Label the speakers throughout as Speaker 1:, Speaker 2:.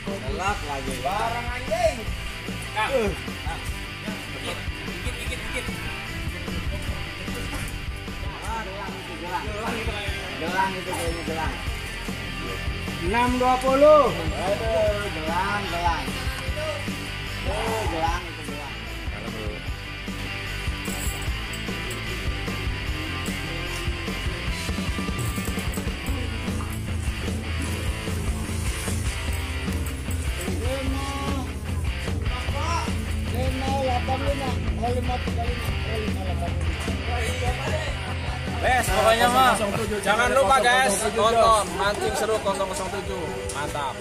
Speaker 1: Telak lagi. Barang anjing. Dikit. Gelang itu kayaknya gelang. 620. Aduh, gelang. Gelang itu gelang.
Speaker 2: Bes, pokoknya mah jangan lupa guys, tonton mancing seru 007, mantap.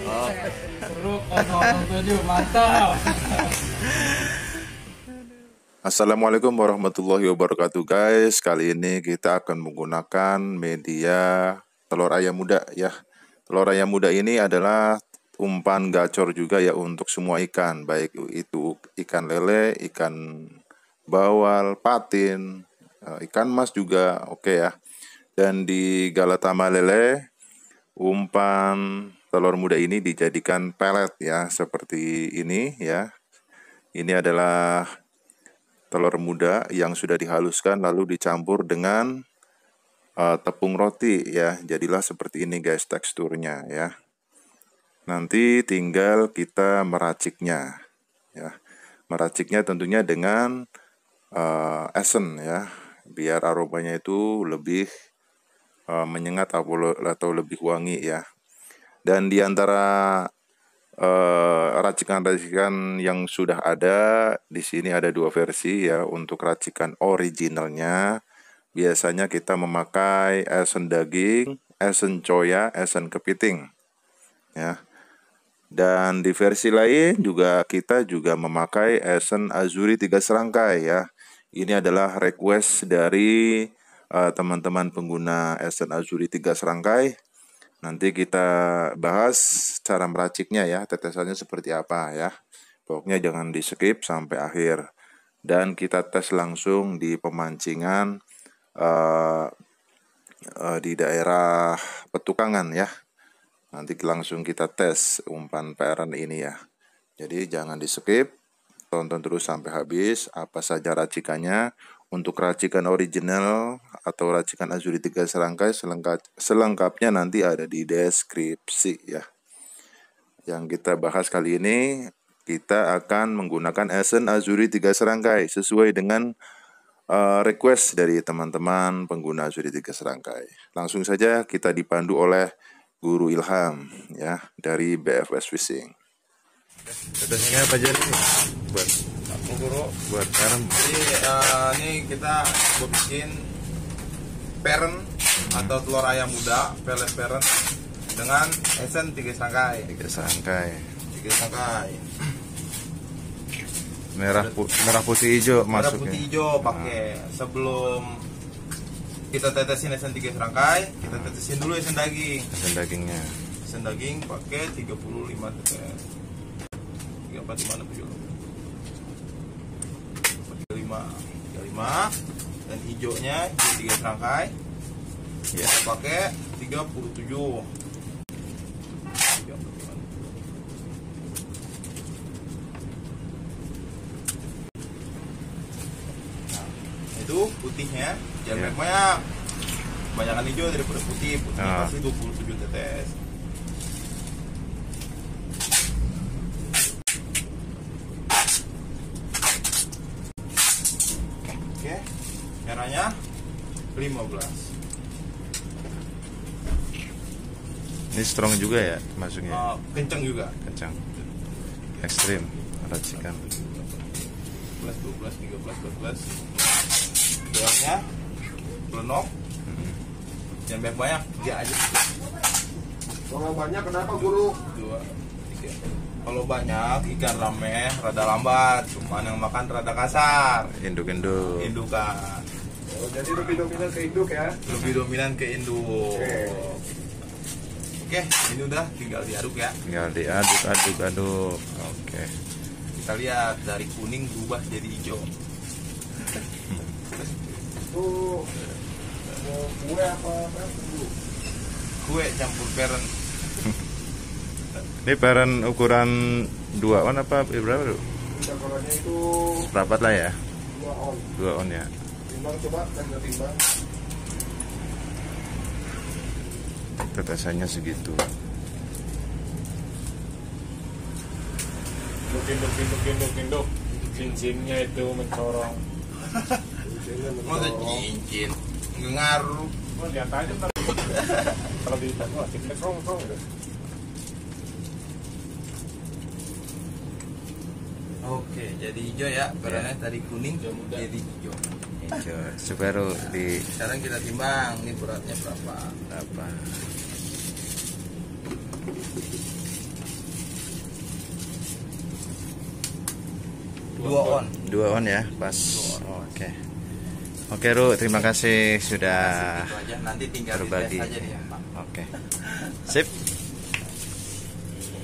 Speaker 1: Seru 007, mantap.
Speaker 3: Assalamualaikum warahmatullahi wabarakatuh guys. Kali ini kita akan menggunakan media telur ayam muda ya. Telur ayam muda ini adalah umpan gacor juga ya untuk semua ikan, baik itu ikan lele, ikan bawal, patin, ikan mas juga oke ya. Dan di Galatama Lele, umpan telur muda ini dijadikan pelet ya, seperti ini ya. Ini adalah telur muda yang sudah dihaluskan lalu dicampur dengan tepung roti ya. Jadilah seperti ini guys teksturnya ya. Nanti tinggal kita meraciknya ya. Meraciknya tentunya dengan esen ya, biar aromanya itu lebih menyengat atau lebih wangi ya. Dan di antara racikan-racikan yang sudah ada di sini ada dua versi ya. Untuk racikan originalnya biasanya kita memakai esen daging, esen coya, esen kepiting ya. Dan di versi lain kita juga memakai esen azuri 3 serangkai ya. Ini adalah request dari teman-teman pengguna esen azuri 3 serangkai. Nanti kita bahas cara meraciknya ya, tetesannya seperti apa ya. Pokoknya jangan di skip sampai akhir. Dan kita tes langsung di pemancingan di daerah Petukangan ya. Nanti langsung kita tes umpan peran ini ya. Jadi jangan di skip, tonton terus sampai habis apa saja racikannya. Untuk racikan original atau racikan azuri 3 serangkai selengkapnya nanti ada di deskripsi ya. Yang kita bahas kali ini, kita akan menggunakan esen azuri 3 serangkai sesuai dengan request dari teman-teman pengguna azuri 3 serangkai. Langsung saja kita dipandu oleh Guru Ilham ya dari BFS Fishing.
Speaker 4: Tetesnya apa aja nih buat guru? Buat peran.
Speaker 2: Jadi ini kita bikin peren atau telur ayam muda, pelet peren dengan esen 3 serangkai.
Speaker 4: 3 serangkai.
Speaker 2: 3 serangkai.
Speaker 4: Merah putih hijau
Speaker 2: Merah
Speaker 4: masuknya.
Speaker 2: putih hijau pakai. Sebelum kita tetesin esen 3 serangkai, kita tetesin dulu esen daging.
Speaker 4: Esen dagingnya.
Speaker 2: Esen daging pakai 35 tetes. 34, 35 dan hijaunya 3 serangkai ya. Kita pakai 37. Nah, itu putihnya jangan banyak, banyakan hijau daripada putih. Putihnya pasti 27 tetes. Oke, merahnya 15.
Speaker 4: Ini strong juga ya masuknya.
Speaker 2: Kencang juga.
Speaker 4: Kencang. Ekstrim racikan.
Speaker 2: 12, 13, 14. Gelangnya pelenok. Jangan banyak, dia aja.
Speaker 1: Kalau banyak kenapa guru?
Speaker 2: 2, 3. Kalau banyak ikan rame rada lambat, cuman yang makan rada kasar.
Speaker 3: Induk-induk.
Speaker 2: Indukan.
Speaker 4: Oh, jadi lebih dominan ke induk ya?
Speaker 2: Lebih dominan ke induk. Oke, ini udah tinggal diaduk ya.
Speaker 3: Tinggal diaduk. Oke.
Speaker 2: Kita lihat dari kuning berubah jadi hijau.
Speaker 4: Itu kue apa?
Speaker 2: Kue campur peren.
Speaker 3: Ini peren ukuran 2 on apa berapa tuh?
Speaker 4: Campurannya itu
Speaker 3: Rapat lah ya.
Speaker 4: 2 on.
Speaker 3: 2 on ya.
Speaker 4: Timbang coba dan nggak timbang.
Speaker 3: Tetesannya segitu.
Speaker 5: Induk. Cincinnya itu mencorong.
Speaker 2: Masa cincin? Nggak ngaruh.
Speaker 5: Oh, lihat aja ntar. Kalau di wah, cincin rong.
Speaker 2: Oke, jadi hijau ya. Perennya tadi kuning jadi hijau.
Speaker 3: Hijau. Separuh di
Speaker 2: Sekarang kita timbang, ini beratnya berapa?
Speaker 3: apa?
Speaker 2: Dua on.
Speaker 3: 2 on ya, pas. Oke. Oke, Ru, terima kasih sudah
Speaker 2: Itu aja, nanti tinggal
Speaker 3: berbagi.
Speaker 2: dites aja dia, Pak.
Speaker 3: Oke. Sip.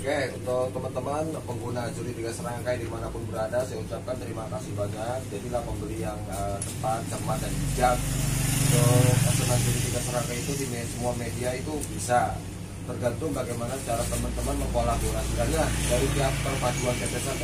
Speaker 1: Oke, untuk teman-teman pengguna Azuri 3 Serangkai dimanapun berada, saya ucapkan terima kasih banyak. Jadilah pembeli yang tepat, cermat, dan bijak. Untuk asuhan Azuri 3 Serangkai itu di semua media itu bisa, tergantung bagaimana cara teman-teman mengkolaborasikannya dari pihak perpaduan tetesan.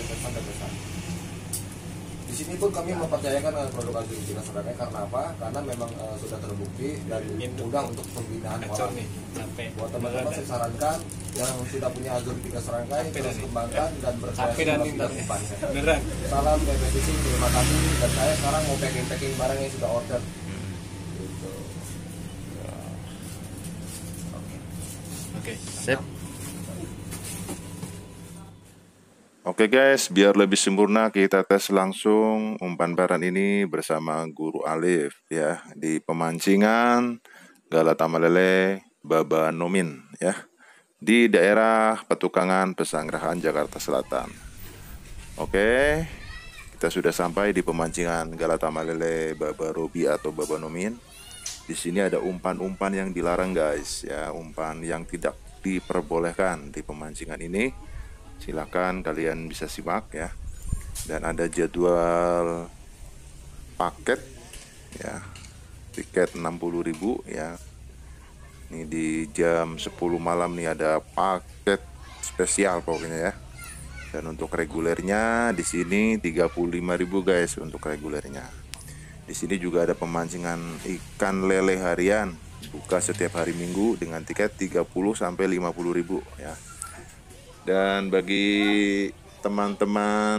Speaker 1: Di sini pun kami mempercayakan produk Azuri 3 Serangkai karena apa? Karena memang sudah terbukti dan mudah untuk pembinaan
Speaker 5: Kacau
Speaker 1: orang.
Speaker 5: nih, capek.
Speaker 1: Buat teman-teman saya sarankan yang sudah punya Azuri 3 Serangkai terus kembangkan dan berkreasi
Speaker 5: Capek dan
Speaker 1: lebih
Speaker 5: ntar.
Speaker 1: ke depannya.
Speaker 5: Beneran.
Speaker 1: Salam dari sisi, terima kasih, dan saya sekarang mau packing barang yang sudah order. Gitu.
Speaker 5: Oke.
Speaker 3: Sip. Oke guys, biar lebih sempurna kita tes langsung umpan peren ini bersama Guru Alif ya di pemancingan Galata Malele Baba Nomin ya di daerah Petukangan Pesanggerahan Jakarta Selatan. Oke, kita sudah sampai di pemancingan Galata Malele Baba Robi atau Baba Nomin. Di sini ada umpan-umpan yang dilarang guys ya, umpan yang tidak diperbolehkan di pemancingan ini. Silakan kalian bisa simak ya. Dan ada jadwal paket ya. Tiket 60.000 ya. Ini di jam 10 malam nih ada paket spesial pokoknya ya. Dan untuk regulernya di sini 35.000 guys untuk regulernya. Di sini juga ada pemancingan ikan lele harian, buka setiap hari Minggu dengan tiket 30 sampai 50.000 ya. Dan bagi teman-teman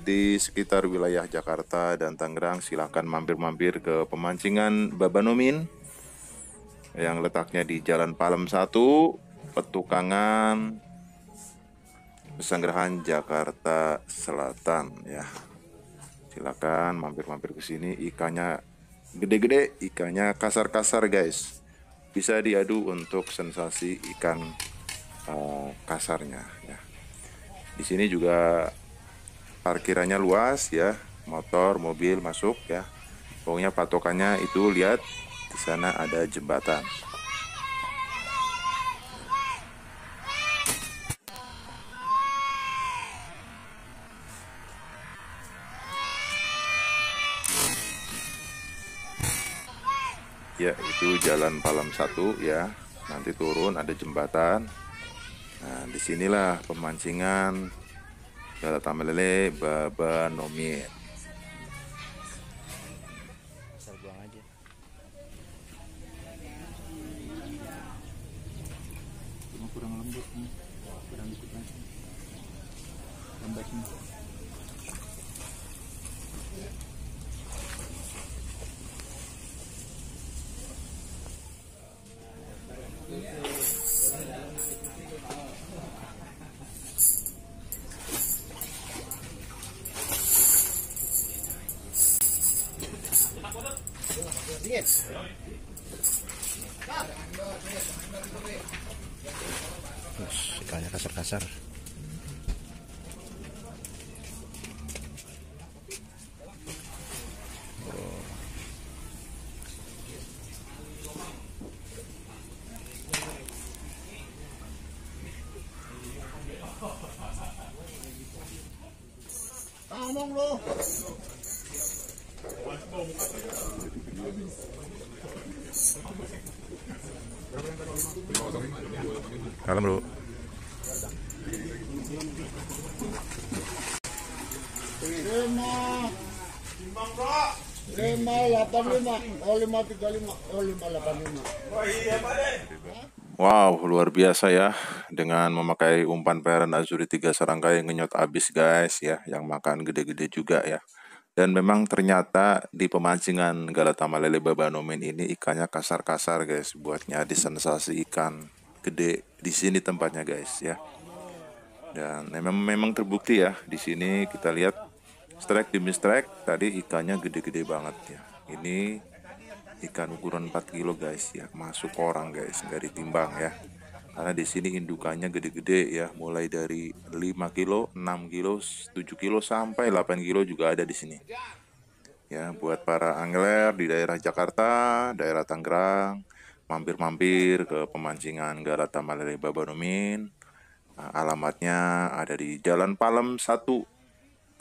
Speaker 3: di sekitar wilayah Jakarta dan Tangerang, silahkan mampir-mampir ke pemancingan Baba Nomin yang letaknya di Jalan Palem 1, Petukangan, Pesanggerahan, Jakarta Selatan ya. Silakan mampir-mampir ke sini. Ikannya gede-gede, ikannya kasar-kasar guys. Bisa diadu untuk sensasi ikan kasarnya ya. Di sini juga parkirannya luas ya, motor, mobil masuk ya. Pokoknya patokannya itu lihat di sana ada jembatan. Ya, itu Jalan Palem 1 ya. Nanti turun ada jembatan. Nah, disinilah pemancingan Galata Malele Baba Nomin.
Speaker 5: Buang aja.
Speaker 1: Kurang lembut nih, kurang dikit lagi. Lembutnya.
Speaker 3: Ikannya kasar-kasar. Kalem bro.
Speaker 6: Lima 85, oh 535, oh 585.
Speaker 3: Wow, luar biasa ya, dengan memakai umpan peren Azuri 3 serangkai ngenyot abis guys ya, yang makan gede-gede juga ya. Dan memang ternyata di pemancingan Galatama Lele Babanomin ini ikannya kasar-kasar guys, buat nyari sensasi ikan gede di sini tempatnya guys ya. Dan memang terbukti ya, di sini kita lihat strike demi strike tadi ikannya gede-gede banget ya. Ini ikan ukuran 4 kilo guys ya, masuk orang guys, nggak ditimbang ya. Karena di sini indukannya gede-gede ya, mulai dari 5 kilo, 6 kilo, 7 kilo sampai 8 kilo juga ada di sini. Ya, buat para angler di daerah Jakarta, daerah Tangerang, mampir-mampir ke pemancingan Galatama Lele Babanomin. Nah, alamatnya ada di Jalan Palem 1,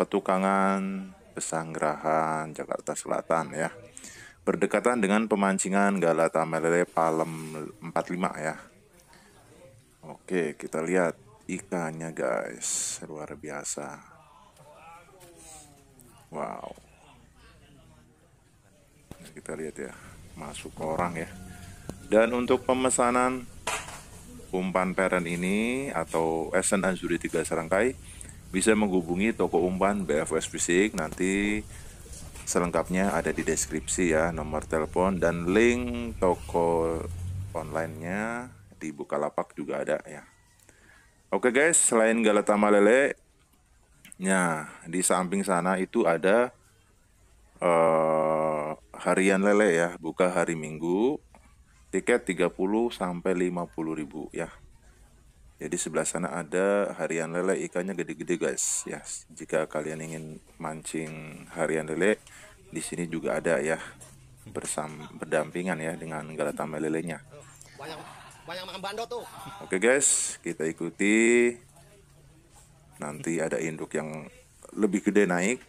Speaker 3: Petukangan, Pesanggerahan, Jakarta Selatan ya. Berdekatan dengan pemancingan Galatama Lele Palem 45 ya. Oke, kita lihat ikannya guys, luar biasa. Wow. Nah, kita lihat ya, masuk orang ya. Dan untuk pemesanan umpan peren ini atau Esen Azuri 3 serangkai, bisa menghubungi toko umpan BFS Fisik. Nanti selengkapnya ada di deskripsi ya, nomor telepon dan link toko online-nya di Bukalapak juga ada ya. Oke guys, selain Galatama Lele, nah di samping sana itu ada harian lele ya, buka hari Minggu, tiket 30 sampai 50.000 ya. Jadi sebelah sana ada harian lele, ikannya gede-gede guys ya. Jika kalian ingin mancing harian lele, di sini juga ada ya, berdampingan ya dengan Galatama lelenya.
Speaker 6: Banyak makan bando tuh.
Speaker 3: Oke guys, kita ikuti. Nanti ada induk yang lebih gede naik,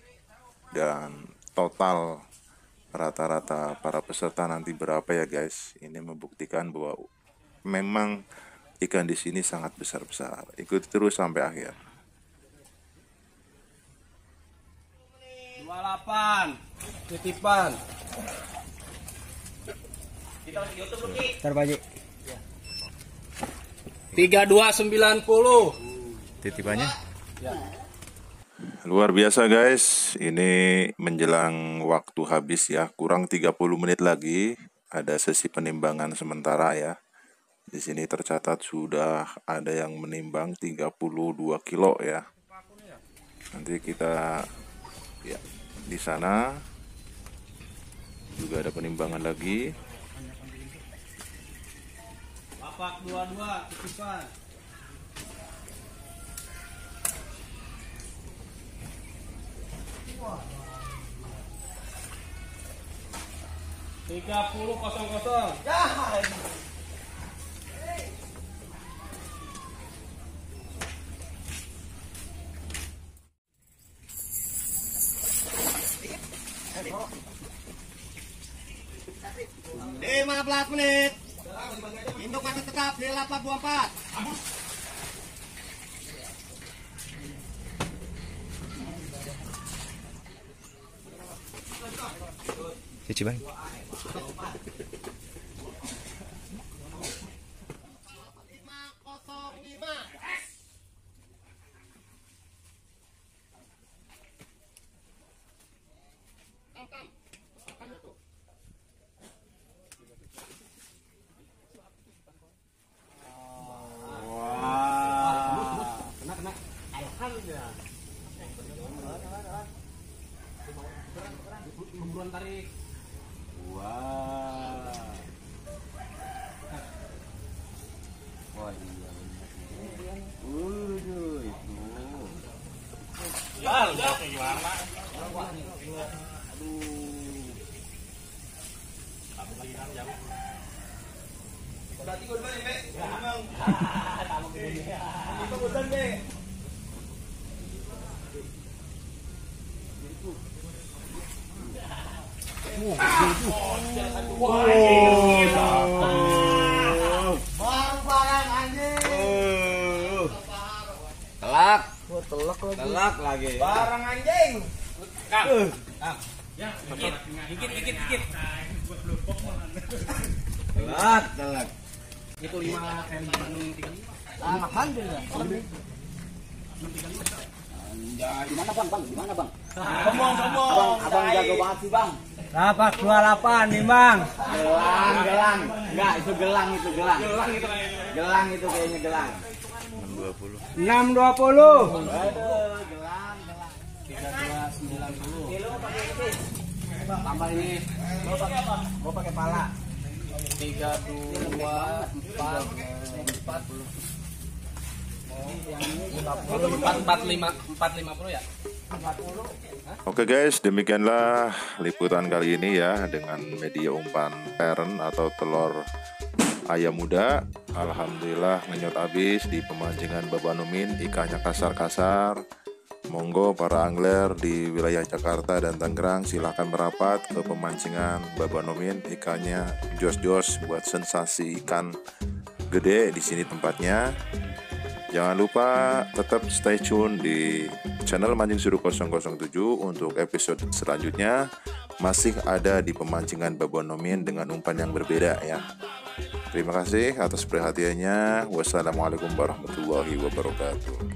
Speaker 3: dan total rata-rata para peserta nanti berapa ya guys. Ini membuktikan bahwa memang ikan di sini sangat besar-besar. Ikuti terus sampai akhir.
Speaker 1: 28 titipan. Kita di YouTube lagi.
Speaker 6: Terbaji.
Speaker 1: 3290.
Speaker 3: Titipannya. Luar biasa guys. Ini menjelang waktu habis ya. Kurang 30 menit lagi. Ada sesi penimbangan sementara ya. Di sini tercatat sudah ada yang menimbang 32 kilo ya. Nanti kita ya di sana juga ada penimbangan lagi.
Speaker 1: Bapak 22 titipan. Wah. 30.00. Ya.
Speaker 6: Di 15 menit. Induk masih tetap di 824.
Speaker 4: Cici bang.
Speaker 1: Lemburan tarik. Wah. Oh iya. Itu. Ya, udah kayak gimana? Aduh. Kamu lagi jam. Berarti gue duluan ya, Be. Bang. Tamu gede. Itu udah, Be.
Speaker 6: Barang anjing.
Speaker 1: Telak.
Speaker 6: Telak lagi.
Speaker 1: Barang anjing.
Speaker 6: Telak.
Speaker 1: Itu 5 M.
Speaker 6: Mahal juga. Gimana bang? Gimana bang?
Speaker 1: Sombong.
Speaker 6: Abang jago banget sih bang.
Speaker 5: Dapat 28 nih bang.
Speaker 6: Gelang. Enggak, itu gelang. Gelang itu kayaknya gelang.
Speaker 5: 620.
Speaker 6: Aduh, gelang.
Speaker 1: 3290.
Speaker 6: Tambah ini. Mau pakai pala.
Speaker 1: 32 450 ya?
Speaker 3: Oke guys, demikianlah liputan kali ini ya dengan media umpan parent atau telur ayam muda. Alhamdulillah ngenyot habis di pemancingan Babanumin, ikannya kasar-kasar. Monggo para angler di wilayah Jakarta dan Tangerang silahkan merapat ke pemancingan Babanumin, ikannya jos-jos buat sensasi ikan gede di sini tempatnya. Jangan lupa tetap stay tune di channel Mancing Seru 007 untuk episode selanjutnya. Masih ada di pemancingan Babanumin dengan umpan yang berbeda ya. Terima kasih atas perhatiannya. Wassalamualaikum warahmatullahi wabarakatuh.